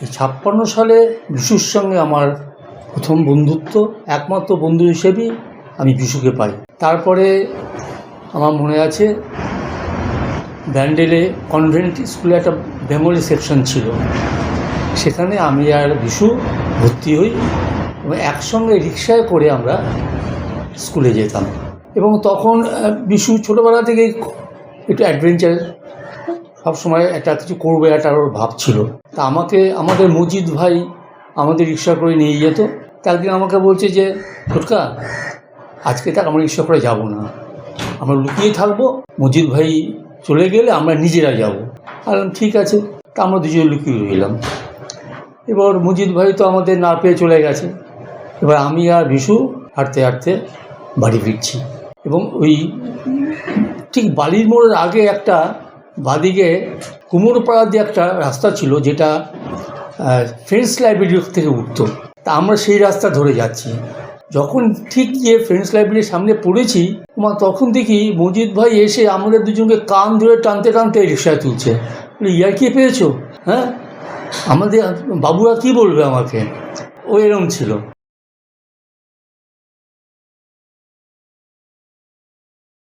এই 56 সালে বিশুর সঙ্গে আমার প্রথম বন্ধুত্ব, একমাত্র বন্ধু হিসেবেই আমি বিশুকে পাই। তারপরে আমার মনে আছে ব্যান্ডেলে কনভেন্ট স্কুলে একটা বেঙ্গলি সেকশন ছিল, সেখানে আমি আর বিশু ভর্তি হই এবং একসঙ্গে রিক্সায় করে আমরা স্কুলে যেতাম। এবং তখন বিশু ছোটোবেলা থেকেই একটু অ্যাডভেঞ্চার, সবসময় একটা কিছু করবে একটা ওর ভাব ছিল। তা আমাদের মজিদ ভাই আমাদের রিক্সা করে নিয়ে যেত। একদিন আমাকে বলছে যে ছোটকা, আজকে তাক আমরা রিক্সা করে যাব না, আমরা লুকিয়ে থাকবো, মজিদ ভাই চলে গেলে আমরা নিজেরা যাব। আর ঠিক আছে, তা আমরা দুজনে লুকিয়ে রইলাম। এবার মজিদ ভাই তো আমাদের না পেয়ে চলে গেছে। এবার আমি আর বিশু হাঁটতে হাঁটতে বাড়ি ফিরছি এবং ওই ঠিক বালির মোড়ের আগে একটা বাদিকে কুমোরপাড়া দিয়ে একটা রাস্তা ছিল, যেটা ফ্রেন্ডস লাইব্রেরি থেকে উঠতো। তা আমরা সেই রাস্তা ধরে যাচ্ছি। যখন ঠিক গিয়ে ফ্রেন্ডস লাইব্রেরির সামনে পড়েছি, তখন দেখি মজিদ ভাই এসে আমাদের দুজনকে কান ধরে টানতে টানতে রিক্সায় তুলছে। ইয়ার কি পেয়েছো? হ্যাঁ, আমাদের বাবুরা কি বলবে আমাকে? ও এরকম ছিল।